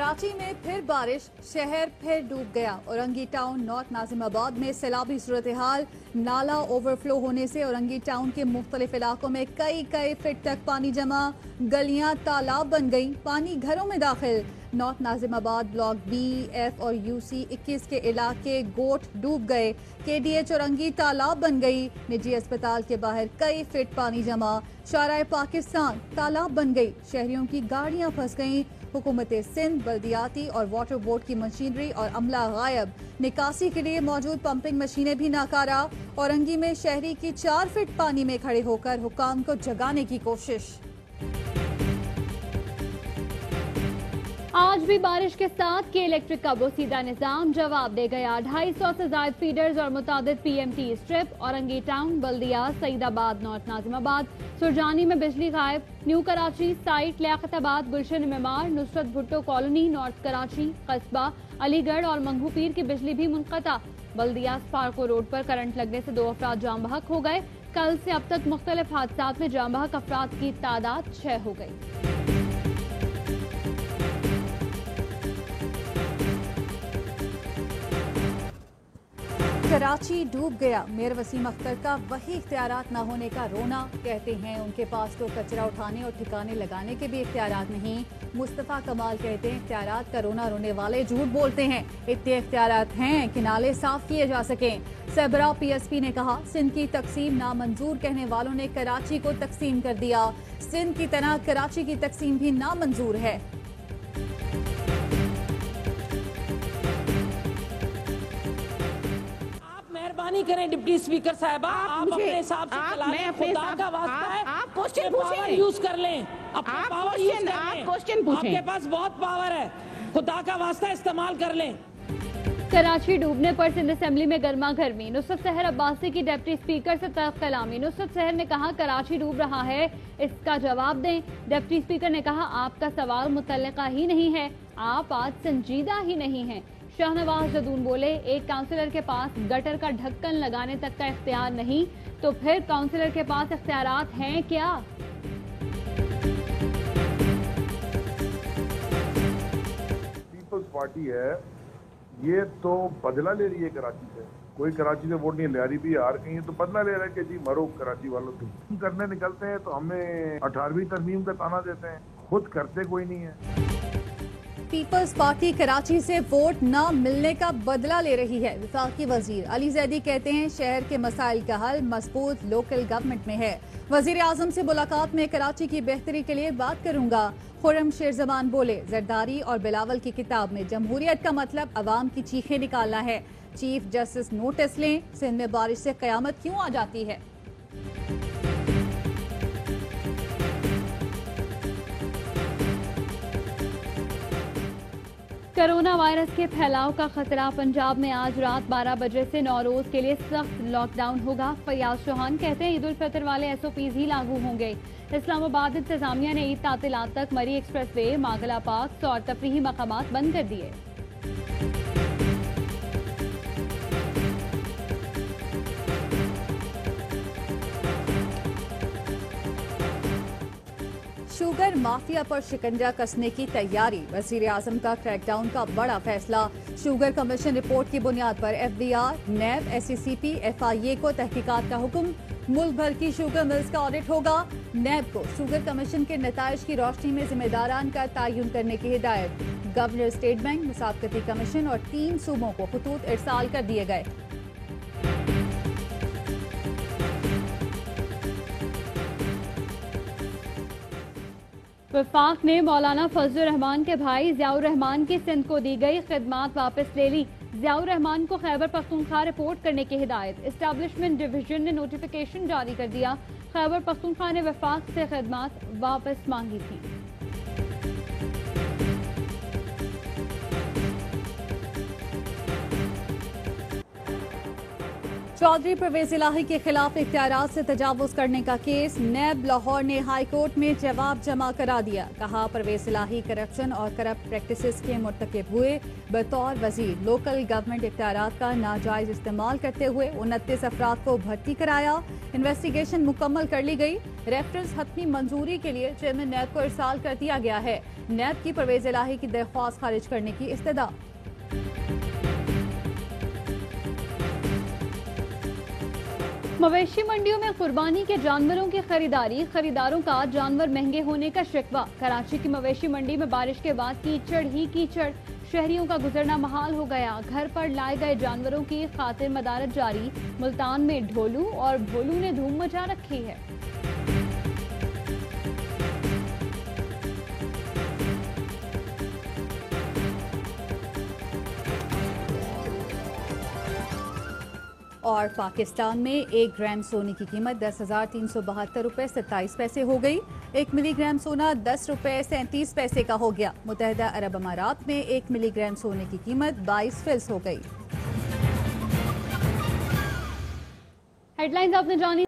कराची में फिर बारिश, शहर फिर डूब गया। औरंगी टाउन नॉर्थ नाजिमाबाद में सैलाबी सूरत हाल, नाला ओवरफ्लो होने से औरंगी टाउन के मुख्तलिफ इलाकों में कई फीट तक पानी जमा, गलियां तालाब बन गई, पानी घरों में दाखिल। North Nazimabad block B, F और यूसी 21 के इलाके गोट डूब गए। केडीएच औरंगी तालाब बन गई। निजी अस्पताल के बाहर कई फीट पानी जमा, शाराए पाकिस्तान तालाब बन गई। शहरियों की गाड़ियां फंस गईं। हुकूमत सिंध, बल्दियाती और वाटर बोर्ड की मशीनरी और अमला गायब। निकासी के लिए मौजूद पंपिंग मशीनें भी नाकारा। औरंगी में शहरी की 4 फीट पानी में खड़े होकर हुक्काम को जगाने की कोशिश। आज भी बारिश के साथ के इलेक्ट्रिक का बोसीदा निजाम जवाब दे गया। 250 से ज्यादा फीडर्स और मुतादिद पीएमटी स्ट्रिप, औरंगी टाउन, बल्दिया, सईदाबाद, नॉर्थ नाजिमाबाद, सुरजानी में बिजली गायब। न्यू कराची साइट, लियाकताबाद, गुलशन मेमार, नुसरत भुट्टो कॉलोनी, नॉर्थ कराची, कस्बा, अलीगढ़ और मंगू पीर की बिजली भी मुनक़ता। बल्दिया स्पार्को रोड पर करंट लगने से 2 अफराद जाम बहक हो गए। कल से अब तक मुख्तलिफ हादसात में जाम बहक अफराद की तादाद 6 हो गई। कराची डूब गया। मेयर वसीम अख्तर का वही इख्तियारात न होने का रोना। कहते हैं उनके पास तो कचरा उठाने और ठिकाने लगाने के भी इख्तियारात नहीं। मुस्तफा कमाल कहते हैं इख्तियारात का रोना रोने वाले झूठ बोलते हैं। इतने इख्तियारात हैं कि नाले साफ किए जा सकें। सबरा पीएसपी ने कहा सिंध की तकसीम नामंजूर कहने वालों ने कराची को तकसीम कर दिया। सिंध की तरह कराची की तकसीम भी नामंजूर है। मेहरबानी करें डिप्टी स्पीकर साहबा, आप अपने हिसाब से चला लें। खुदा का वास्ता है, आप क्वेश्चन पूछें, यूज कर लें, अपना पावर यूज कर लें। आप क्वेश्चन पूछें, आपके पास बहुत पावर है, खुदा का वास्ता इस्तेमाल कर लें। कराची डूबने पर सिंध असेंबली में गर्मा गर्मी। नुसरत सहर अब्बासी की डिप्टी स्पीकर से तल्ख कलामी। नुसरत सहर ने कहा कराची डूब रहा है, इसका जवाब दें। डिप्टी स्पीकर ने कहा आपका सवाल मुतल्लिका ही नहीं है, आप आज संजीदा ही नहीं हैं। शाहनवाज जदून बोले एक काउंसिलर के पास गटर का ढक्कन लगाने तक का इख्तियार नहीं तो फिर काउंसिलर के पास इख्तियारात हैं क्या? पीपल्स पार्टी है, ये तो बदला ले रही है कराची से। कोई कराची से वोट नहीं ले रही भी, हार गई है तो बदला ले रहा है कि जी मरो कराची वालों से। करने निकलते हैं तो हमें 18वीं तरमीम का ताना देते हैं, खुद करते कोई नहीं है। पीपल्स पार्टी कराची से वोट न मिलने का बदला ले रही है। वफाकी वजीर अली जैदी कहते हैं शहर के मसाइल का हल मजबूत लोकल गवर्नमेंट में है। वजीर आजम से मुलाकात में कराची की बेहतरी के लिए बात करूंगा। खुर्रम शेर जबान बोले जरदारी और बिलावल की किताब में जमहूरियत का मतलब अवाम की चीखें निकालना है। चीफ जस्टिस नोटिस लें, सिंध में बारिश से कयामत क्यों आ जाती है। कोरोना वायरस के फैलाव का खतरा। पंजाब में आज रात 12 बजे से 9 रोज के लिए सख्त लॉकडाउन होगा। फयाज चौहान कहते हैं ईद उल फितर वाले SOPs ही लागू होंगे। इस्लामाबाद इंतजामिया ने ईद तातीलात तक मरी एक्सप्रेस वे, मागला पार्क और तफरीही मकामात बंद कर दिए। शुगर माफिया पर शिकंजा कसने की तैयारी। वजीर आजम का क्रैकडाउन का बड़ा फैसला। शुगर कमीशन रिपोर्ट की बुनियाद पर FDR, NAB, SCCP, FIA को तहकीकात का हुक्म। मुल्क भर की शुगर मिल्स का ऑडिट होगा। NAB को शुगर कमीशन के नताइज की रोशनी में जिम्मेदारान का तयन करने की हिदायत। गवर्नर, स्टेट बैंक, मुसाफकती कमीशन और 3 सूबों को खतूत इरसाल कर दिए गए। वफाक ने मौलाना फजलुर रहमान के भाई ज़ियाउर रहमान की सिंध को दी गई खिदमात वापस ले ली। ज़ियाउर रहमान को खैबर पख्तूनख्वा रिपोर्ट करने की हिदायत। एस्टैब्लिशमेंट डिवीजन ने नोटिफिकेशन जारी कर दिया। खैबर पख्तूनख्वा ने वफाक से खिदमात वापस मांगी थी। चौधरी परवेज इलाही के खिलाफ इख्तियारात से तजावुज करने का केस नैब लाहौर ने हाई कोर्ट में जवाब जमा करा दिया। कहा परवेज इलाही करप्शन और करप्ट प्रैक्टिसेस के मुर्तकिब हुए। बतौर वजीर लोकल गवर्नमेंट इख्तियारात का नाजायज इस्तेमाल करते हुए 29 अफराद को भर्ती कराया। इन्वेस्टिगेशन मुकम्मल कर ली गई। रेफरेंस हतमी मंजूरी के लिए चेयरमैन नैब को इरसाल कर दिया गया है। नैब की परवेज इलाही की दरख्वास्त खारिज करने की इस्तदा। मवेशी मंडियों में कुर्बानी के जानवरों की खरीदारों का जानवर महंगे होने का शिकवा। कराची की मवेशी मंडी में बारिश के बाद कीचड़ ही कीचड़, शहरियों का गुजरना महाल हो गया। घर पर लाए गए जानवरों की खातिर मदारत जारी। मुल्तान में ढोलू और भोलू ने धूम मचा रखी है। और पाकिस्तान में 1 ग्राम सोने की कीमत 10,372 रुपये 27 पैसे हो गई। 1 मिलीग्राम सोना 10 रुपये 37 पैसे का हो गया। मुत्तहिदा अरब अमारात में 1 मिलीग्राम सोने की कीमत 22 फिल्स हो गई। हेडलाइंस आपने जानी।